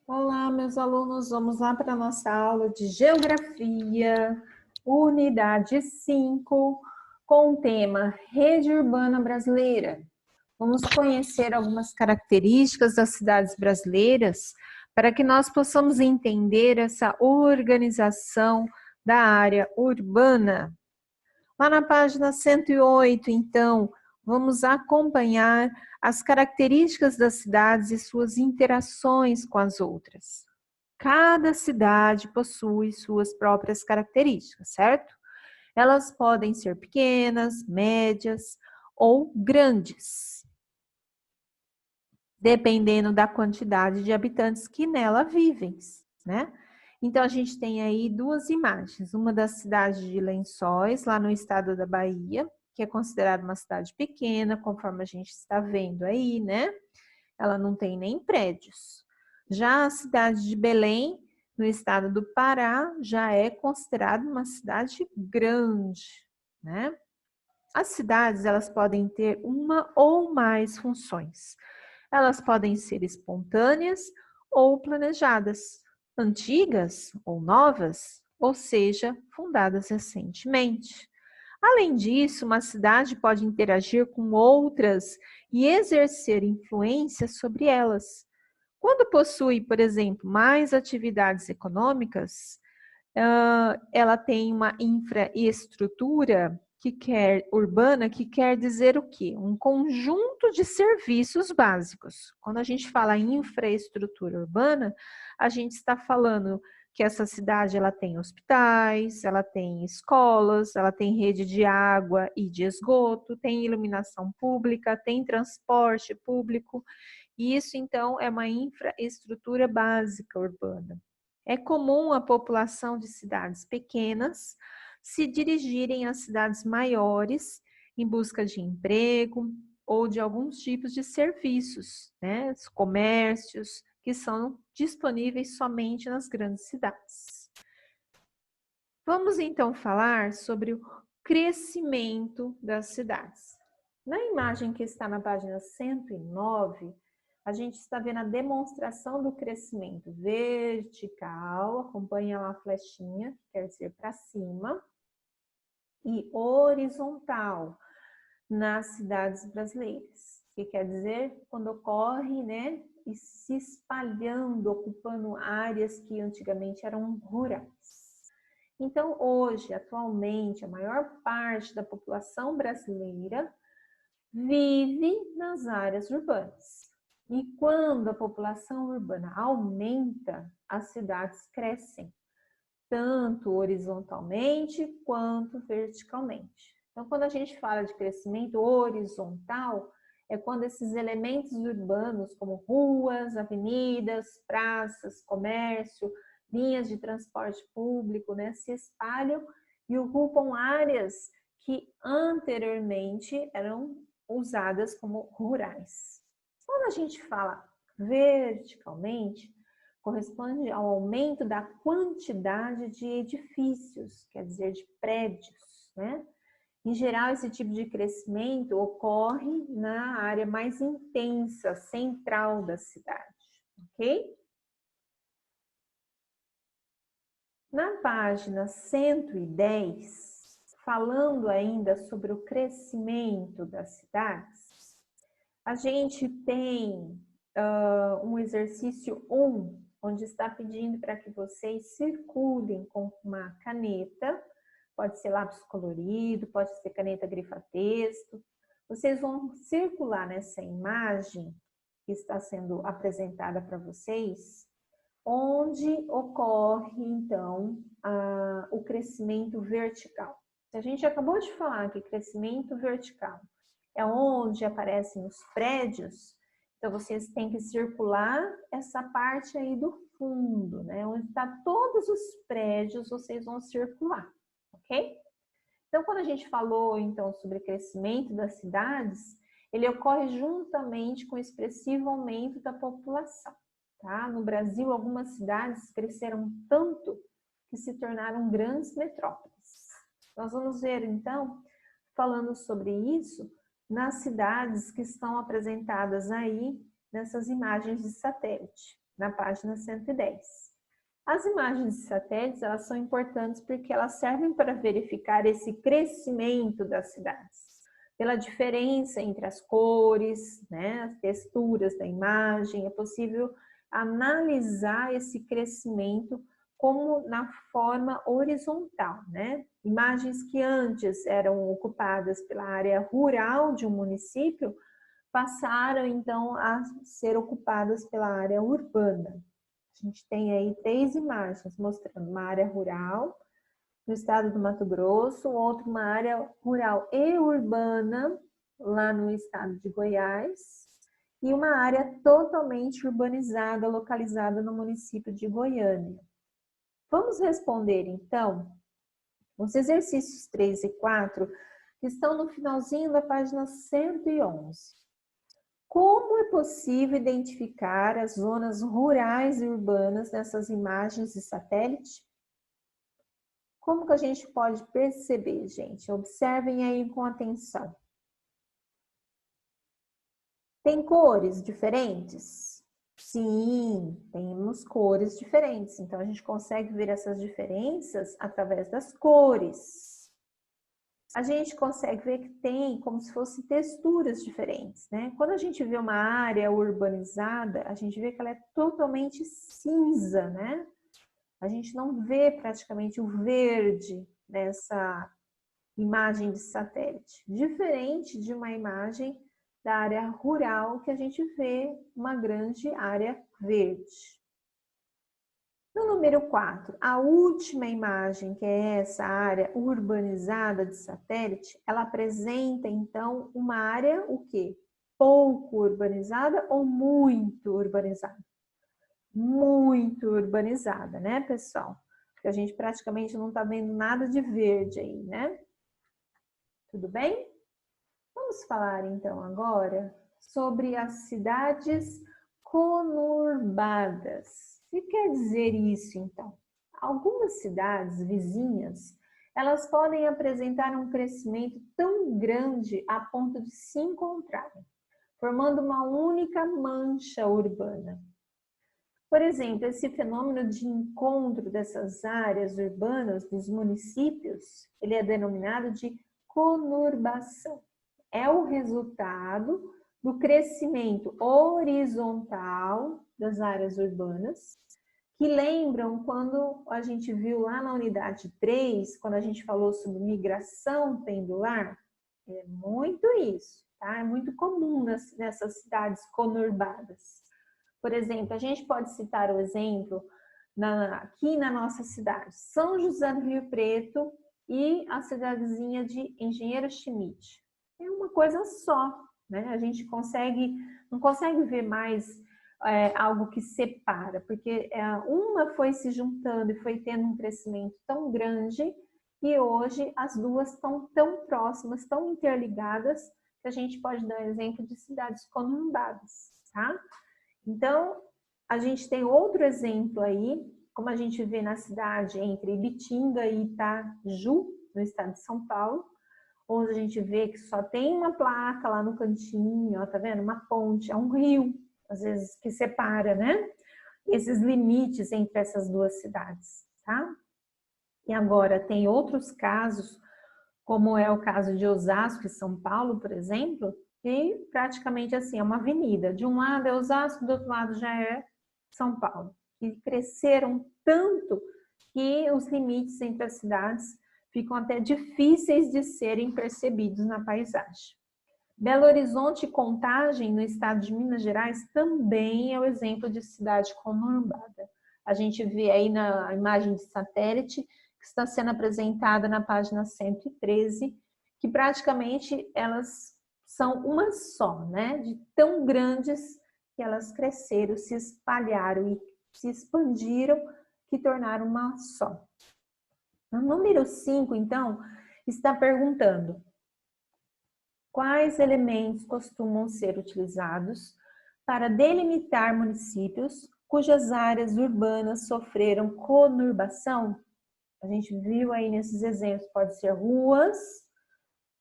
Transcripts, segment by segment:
Olá, meus alunos, vamos lá para a nossa aula de Geografia, unidade 5, com o tema Rede Urbana Brasileira. Vamos conhecer algumas características das cidades brasileiras para que nós possamos entender essa organização da área urbana. Lá na página 108, então, vamos acompanhar as características das cidades e suas interações com as outras. Cada cidade possui suas próprias características, certo? Elas podem ser pequenas, médias ou grandes, dependendo da quantidade de habitantes que nela vivem, né? Então, a gente tem aí duas imagens, uma da cidade de Lençóis, lá no estado da Bahia, que é considerada uma cidade pequena, conforme a gente está vendo aí, né? Ela não tem nem prédios. Já a cidade de Belém, no estado do Pará, já é considerada uma cidade grande, né? As cidades, elas podem ter uma ou mais funções. Elas podem ser espontâneas ou planejadas, antigas ou novas, ou seja, fundadas recentemente. Além disso, uma cidade pode interagir com outras e exercer influência sobre elas. Quando possui, por exemplo, mais atividades econômicas, ela tem uma infraestrutura urbana, que quer dizer o quê? Um conjunto de serviços básicos. Quando a gente fala em infraestrutura urbana, a gente está falando que essa cidade ela tem hospitais, ela tem escolas, ela tem rede de água e de esgoto, tem iluminação pública, tem transporte público. E isso, então, é uma infraestrutura básica urbana. É comum a população de cidades pequenas se dirigirem às cidades maiores em busca de emprego ou de alguns tipos de serviços, né? Os comércios que são disponíveis somente nas grandes cidades. Vamos então falar sobre o crescimento das cidades. Na imagem que está na página 109, a gente está vendo a demonstração do crescimento vertical, acompanha lá a flechinha, quer dizer para cima, e horizontal nas cidades brasileiras, que quer dizer quando ocorre, né, e se espalhando, ocupando áreas que antigamente eram rurais. Então, hoje, atualmente, a maior parte da população brasileira vive nas áreas urbanas. E quando a população urbana aumenta, as cidades crescem, tanto horizontalmente quanto verticalmente. Então, quando a gente fala de crescimento horizontal, é quando esses elementos urbanos, como ruas, avenidas, praças, comércio, linhas de transporte público, né, se espalham e ocupam áreas que anteriormente eram usadas como rurais. Quando a gente fala verticalmente, corresponde ao aumento da quantidade de edifícios, quer dizer, de prédios, né? Em geral, esse tipo de crescimento ocorre na área mais intensa, central da cidade, ok? Na página 110, falando ainda sobre o crescimento das cidades, a gente tem um exercício 1, onde está pedindo para que vocês circulem com uma caneta, pode ser lápis colorido, pode ser caneta grifa-texto. Vocês vão circular nessa imagem que está sendo apresentada para vocês, onde ocorre, então, o crescimento vertical. A gente acabou de falar que crescimento vertical é onde aparecem os prédios, então vocês têm que circular essa parte aí do fundo, né? Onde está todos os prédios, vocês vão circular, ok? Então, quando a gente falou, então, sobre crescimento das cidades, ele ocorre juntamente com o expressivo aumento da população. Tá? No Brasil, algumas cidades cresceram tanto que se tornaram grandes metrópoles. Nós vamos ver, então, falando sobre isso, nas cidades que estão apresentadas aí nessas imagens de satélite. na página 110. As imagens de satélites, elas são importantes porque elas servem para verificar esse crescimento das cidades, pela diferença entre as cores, né, as texturas da imagem. É possível analisar esse crescimento como na forma horizontal, né? Imagens que antes eram ocupadas pela área rural de um município passaram então a ser ocupadas pela área urbana. A gente tem aí 3 imagens mostrando uma área rural no estado do Mato Grosso, outra uma área rural e urbana lá no estado de Goiás e uma área totalmente urbanizada, localizada no município de Goiânia. Vamos responder, então, os exercícios 3 e 4, que estão no finalzinho da página 111. Como é possível identificar as zonas rurais e urbanas nessas imagens de satélite? Como que a gente pode perceber, gente? Observem aí com atenção. Tem cores diferentes? Sim, temos cores diferentes. Então, a gente consegue ver essas diferenças através das cores. A gente consegue ver que tem como se fossem texturas diferentes, né? Quando a gente vê uma área urbanizada, a gente vê que ela é totalmente cinza, né? A gente não vê praticamente o verde nessa imagem de satélite. Diferente de uma imagem da área rural, que a gente vê uma grande área verde. No número 4, a última imagem, que é essa área urbanizada de satélite, ela apresenta, então, uma área, o quê? Pouco urbanizada ou muito urbanizada? Muito urbanizada, né, pessoal? Porque a gente praticamente não está vendo nada de verde aí, né? Tudo bem? Vamos falar, então, agora sobre as cidades conurbadas. O que quer dizer isso, então? Algumas cidades vizinhas, elas podem apresentar um crescimento tão grande a ponto de se encontrarem, formando uma única mancha urbana. Por exemplo, esse fenômeno de encontro dessas áreas urbanas dos municípios, ele é denominado de conurbação. É o resultado do crescimento horizontal das áreas urbanas, que lembram quando a gente viu lá na unidade 3, quando a gente falou sobre migração pendular? É muito isso, tá? É muito comum nessas cidades conurbadas. Por exemplo, a gente pode citar o exemplo aqui na nossa cidade, São José do Rio Preto e a cidadezinha de Engenheiro Schmidt. É uma coisa só, né? A gente não consegue ver mais algo que separa, porque uma foi se juntando e foi tendo um crescimento tão grande e hoje as duas estão tão próximas, tão interligadas, que a gente pode dar exemplo de cidades conurbadas, tá? Então, a gente tem outro exemplo aí, como a gente vê na cidade entre Ibitinga e Itaju, no estado de São Paulo, onde a gente vê que só tem uma placa lá no cantinho, ó, tá vendo? Uma ponte, é um rio, às vezes, que separa, né? Esses limites entre essas duas cidades, tá? E agora, tem outros casos, como é o caso de Osasco e São Paulo, por exemplo, que praticamente assim, é uma avenida. De um lado é Osasco, do outro lado já é São Paulo. E cresceram tanto que os limites entre as cidades ficam até difíceis de serem percebidos na paisagem. Belo Horizonte e Contagem, no estado de Minas Gerais, também é o exemplo de cidade conurbada. A gente vê aí na imagem de satélite, que está sendo apresentada na página 113, que praticamente elas são uma só, né? De tão grandes que elas cresceram, se espalharam e se expandiram, que tornaram uma só. No número 5, então, está perguntando: quais elementos costumam ser utilizados para delimitar municípios cujas áreas urbanas sofreram conurbação? A gente viu aí nesses exemplos, pode ser ruas,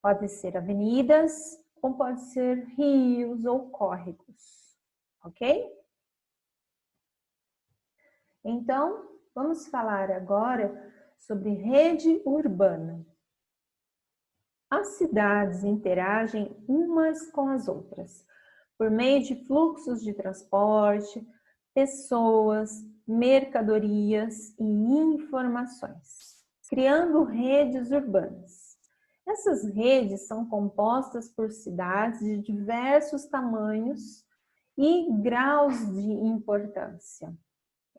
pode ser avenidas, ou pode ser rios ou córregos, ok? Então, vamos falar agora sobre rede urbana. As cidades interagem umas com as outras, por meio de fluxos de transporte, pessoas, mercadorias e informações, criando redes urbanas. Essas redes são compostas por cidades de diversos tamanhos e graus de importância.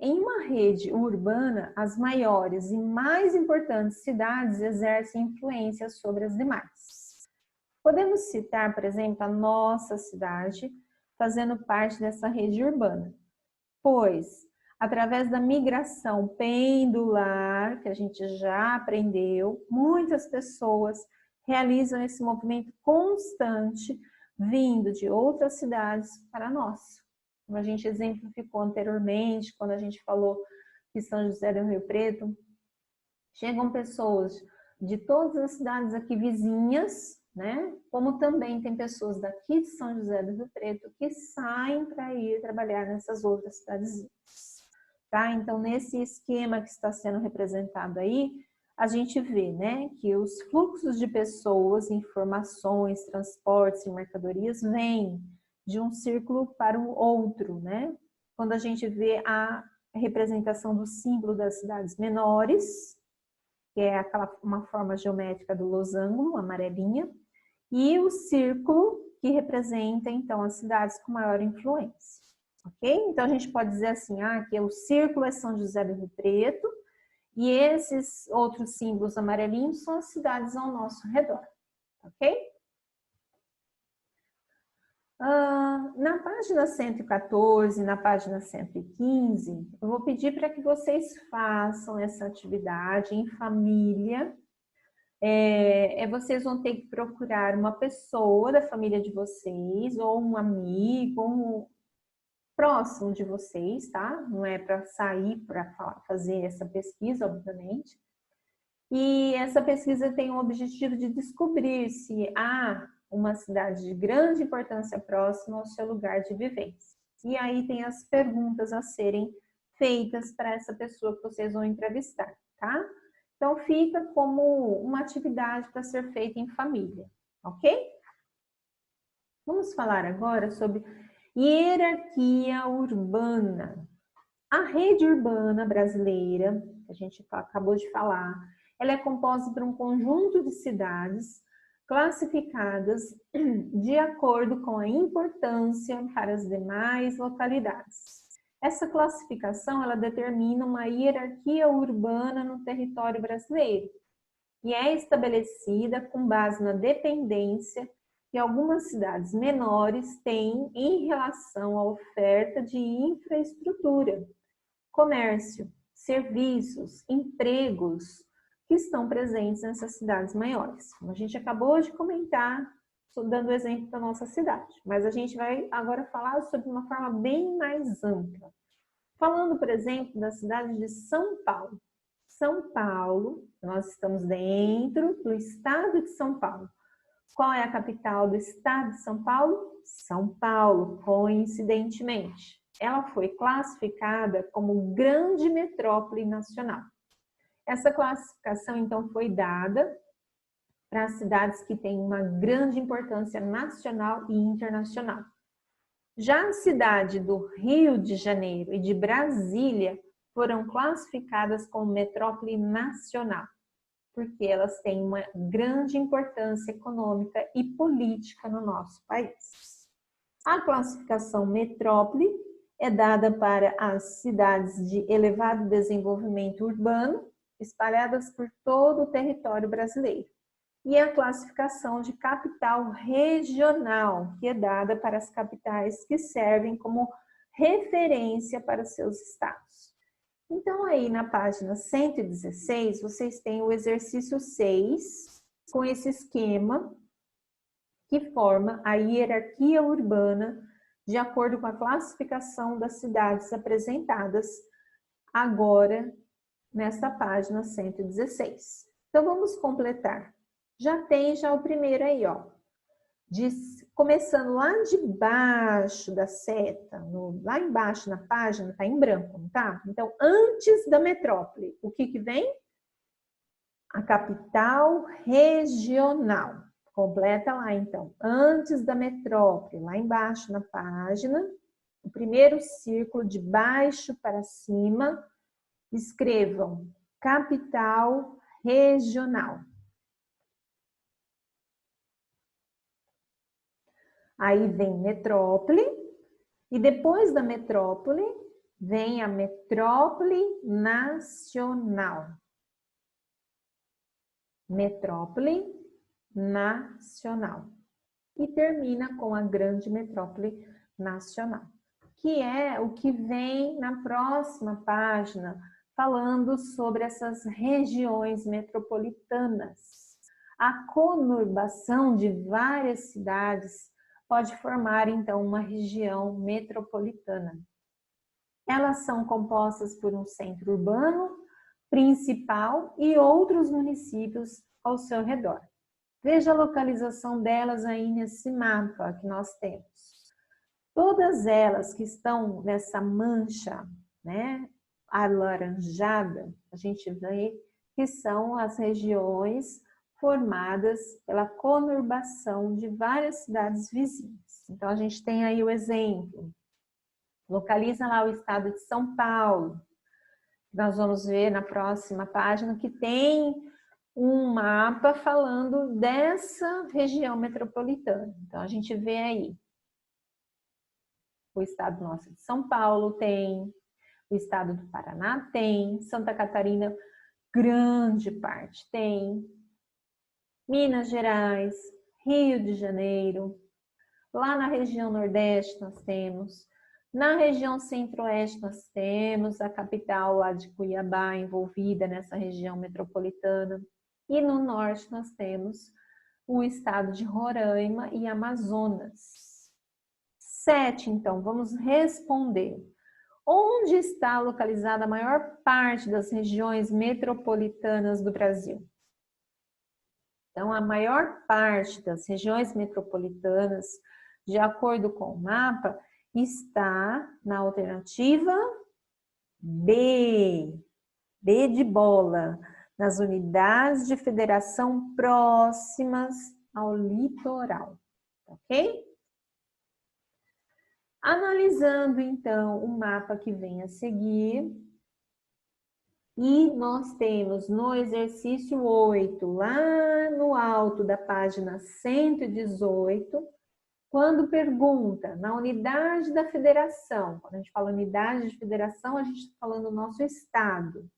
Em uma rede urbana, as maiores e mais importantes cidades exercem influência sobre as demais. Podemos citar, por exemplo, a nossa cidade fazendo parte dessa rede urbana, pois, através da migração pendular, que a gente já aprendeu, muitas pessoas realizam esse movimento constante vindo de outras cidades para nós. Como a gente exemplificou anteriormente, quando a gente falou que São José do Rio Preto, chegam pessoas de todas as cidades aqui vizinhas, né? Como também tem pessoas daqui de São José do Rio Preto que saem para ir trabalhar nessas outras cidades. Tá? Então, nesse esquema que está sendo representado aí, a gente vê, né, que os fluxos de pessoas, informações, transportes e mercadorias vêm de um círculo para o outro, né? Quando a gente vê a representação do símbolo das cidades menores, que é uma forma geométrica do losango, amarelinha, e o círculo, que representa, então, as cidades com maior influência. Ok? Então, a gente pode dizer assim, que o círculo é São José do Rio Preto, e esses outros símbolos amarelinhos são as cidades ao nosso redor. Ok? Na página 114, na página 115, eu vou pedir para que vocês façam essa atividade em família. Vocês vão ter que procurar uma pessoa da família de vocês, ou um amigo, um próximo de vocês, tá? Não é para sair para fazer essa pesquisa, obviamente. E essa pesquisa tem o objetivo de descobrir se há uma cidade de grande importância próxima ao seu lugar de vivência. E aí tem as perguntas a serem feitas para essa pessoa que vocês vão entrevistar, tá? Então, fica como uma atividade para ser feita em família, ok? Vamos falar agora sobre hierarquia urbana. A rede urbana brasileira, que a gente acabou de falar, ela é composta por um conjunto de cidades classificadas de acordo com a importância para as demais localidades. Essa classificação, ela determina uma hierarquia urbana no território brasileiro e é estabelecida com base na dependência que algumas cidades menores têm em relação à oferta de infraestrutura, comércio, serviços, empregos que estão presentes nessas cidades maiores. Como a gente acabou de comentar, dando o exemplo da nossa cidade, mas a gente vai agora falar sobre uma forma bem mais ampla. Falando, por exemplo, da cidade de São Paulo. São Paulo, nós estamos dentro do estado de São Paulo. Qual é a capital do estado de São Paulo? São Paulo, coincidentemente. Ela foi classificada como grande metrópole nacional. Essa classificação, então, foi dada para as cidades que têm uma grande importância nacional e internacional. Já a cidade do Rio de Janeiro e de Brasília foram classificadas como metrópole nacional, porque elas têm uma grande importância econômica e política no nosso país. A classificação metrópole é dada para as cidades de elevado desenvolvimento urbano, espalhadas por todo o território brasileiro. E a classificação de capital regional, que é dada para as capitais que servem como referência para seus estados. Então, aí na página 116, vocês têm o exercício 6, com esse esquema que forma a hierarquia urbana de acordo com a classificação das cidades apresentadas agora nesta página 116. Então, vamos completar. Já tem o primeiro aí, ó. Diz Começando lá de baixo da seta, lá embaixo na página, tá em branco, não tá? Então, antes da metrópole, o que vem? A capital regional. Completa lá, então. Antes da metrópole, lá embaixo na página, o primeiro círculo de baixo para cima, escrevam capital regional. Aí vem metrópole, e depois da metrópole, vem a metrópole nacional. Metrópole nacional. E termina com a grande metrópole nacional, que é o que vem na próxima página, falando sobre essas regiões metropolitanas. A conurbação de várias cidades pode formar, então, uma região metropolitana. Elas são compostas por um centro urbano principal e outros municípios ao seu redor. Veja a localização delas aí nesse mapa que nós temos. Todas elas que estão nessa mancha, né, alaranjada, a gente vê que são as regiões formadas pela conurbação de várias cidades vizinhas. Então, a gente tem aí o exemplo. Localiza lá o estado de São Paulo. Nós vamos ver na próxima página que tem um mapa falando dessa região metropolitana. Então, a gente vê aí. O estado nosso de São Paulo tem, o estado do Paraná tem, Santa Catarina, grande parte tem, Minas Gerais, Rio de Janeiro, lá na região Nordeste nós temos, na região Centro-Oeste nós temos a capital lá de Cuiabá envolvida nessa região metropolitana, e no Norte nós temos o estado de Roraima e Amazonas. 7, então, vamos responder. Onde está localizada a maior parte das regiões metropolitanas do Brasil? Então, a maior parte das regiões metropolitanas, de acordo com o mapa, está na alternativa B. B de bola, nas unidades de federação próximas ao litoral, ok? Analisando, então, o mapa que vem a seguir, e nós temos no exercício 8, lá no alto da página 118, quando pergunta, na unidade da federação, quando a gente fala unidade de federação, a gente está falando do nosso estado,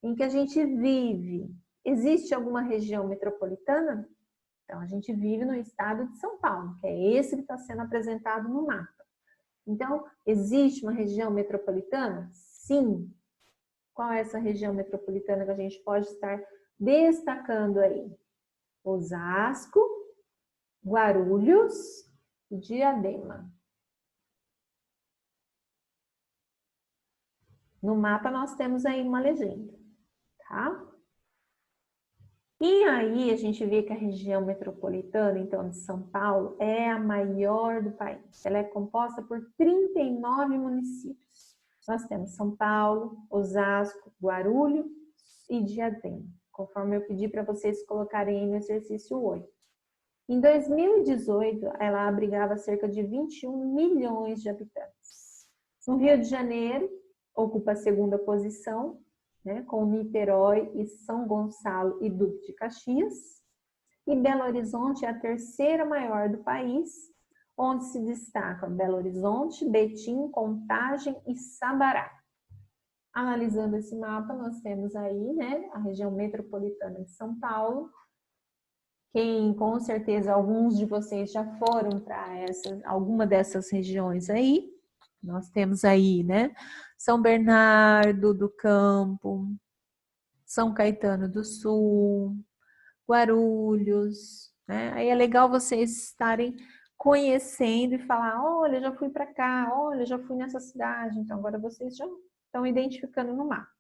em que a gente vive. Existe alguma região metropolitana? Então, a gente vive no estado de São Paulo, que é esse que está sendo apresentado no mapa. Então, existe uma região metropolitana? Sim. Qual é essa região metropolitana que a gente pode estar destacando aí? Osasco, Guarulhos e Diadema. No mapa nós temos aí uma legenda, tá? E aí a gente vê que a região metropolitana, então, de São Paulo, é a maior do país. Ela é composta por 39 municípios. Nós temos São Paulo, Osasco, Guarulhos e Diadema, conforme eu pedi para vocês colocarem aí no exercício 8. Em 2018, ela abrigava cerca de 21 milhões de habitantes. No Rio de Janeiro, ocupa a segunda posição, né, com Niterói e São Gonçalo e Duque de Caxias. E Belo Horizonte é a terceira maior do país, onde se destacam Belo Horizonte, Betim, Contagem e Sabará. Analisando esse mapa, nós temos aí, né, a região metropolitana de São Paulo. Quem, com certeza, alguns de vocês já foram para alguma dessas regiões aí. Nós temos aí, né, São Bernardo do Campo, São Caetano do Sul, Guarulhos, né? Aí é legal vocês estarem conhecendo e falar, olha, já fui para cá, olha, já fui nessa cidade. Então, agora vocês já estão identificando no mapa.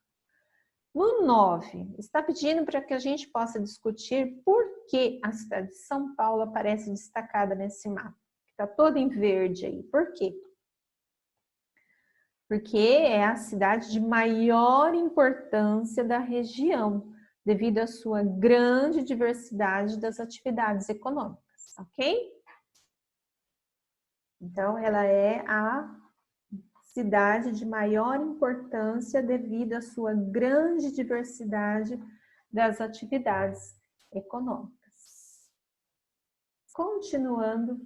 No 9, está pedindo para que a gente possa discutir por que a cidade de São Paulo aparece destacada nesse mapa. Tá toda em verde aí. Por quê? Porque é a cidade de maior importância da região, devido à sua grande diversidade das atividades econômicas, ok? Então, ela é a cidade de maior importância devido à sua grande diversidade das atividades econômicas. Continuando,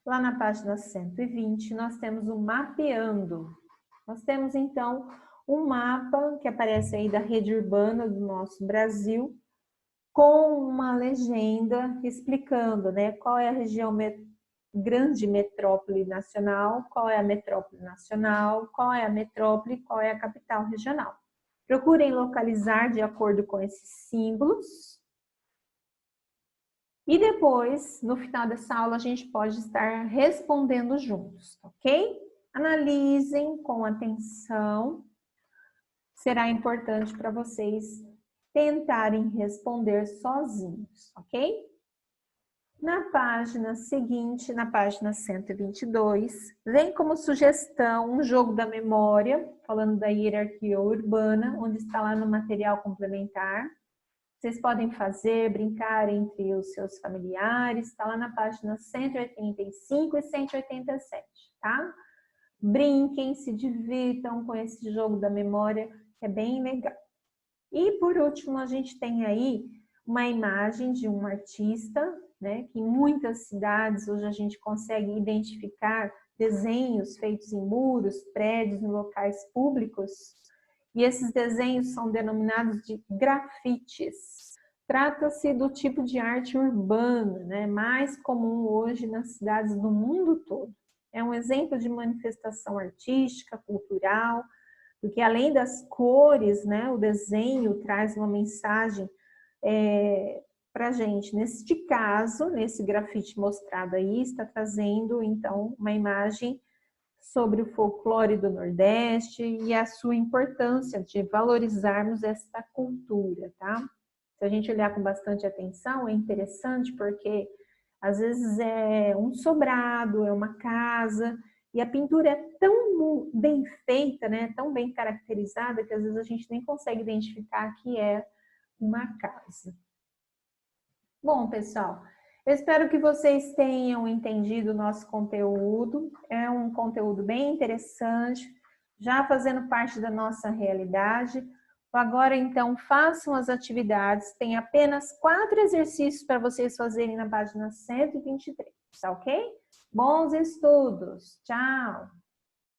lá na página 120, nós temos o mapeando. Nós temos, então, um mapa que aparece aí da rede urbana do nosso Brasil, com uma legenda explicando, né, qual é a região grande metrópole nacional, qual é a metrópole nacional, qual é a metrópole, qual é a capital regional. Procurem localizar de acordo com esses símbolos. E depois, no final dessa aula, a gente pode estar respondendo juntos, ok? Analisem com atenção. Será importante para vocês tentarem responder sozinhos, ok? Na página seguinte, na página 122, vem como sugestão um jogo da memória, falando da hierarquia urbana, onde está lá no material complementar. Vocês podem fazer, brincar entre os seus familiares, está lá na página 185 e 187, tá? Brinquem, se divirtam com esse jogo da memória, que é bem legal. E por último, a gente tem aí uma imagem de um artista, né, que em muitas cidades hoje a gente consegue identificar desenhos feitos em muros, prédios, em locais públicos, e esses desenhos são denominados de grafites. Trata-se do tipo de arte urbana, né, mais comum hoje nas cidades do mundo todo. É um exemplo de manifestação artística, cultural, porque além das cores, né, o desenho traz uma mensagem para a gente. Neste caso, nesse grafite mostrado aí, está trazendo, então, uma imagem sobre o folclore do Nordeste e a sua importância de valorizarmos esta cultura, tá? Se a gente olhar com bastante atenção, é interessante porque às vezes é um sobrado, é uma casa, e a pintura é tão bem feita, né, tão bem caracterizada, que às vezes a gente nem consegue identificar que é uma casa. Bom, pessoal, eu espero que vocês tenham entendido o nosso conteúdo. É um conteúdo bem interessante, já fazendo parte da nossa realidade. Agora, então, façam as atividades. Tem apenas 4 exercícios para vocês fazerem na página 123, tá ok? Bons estudos! Tchau!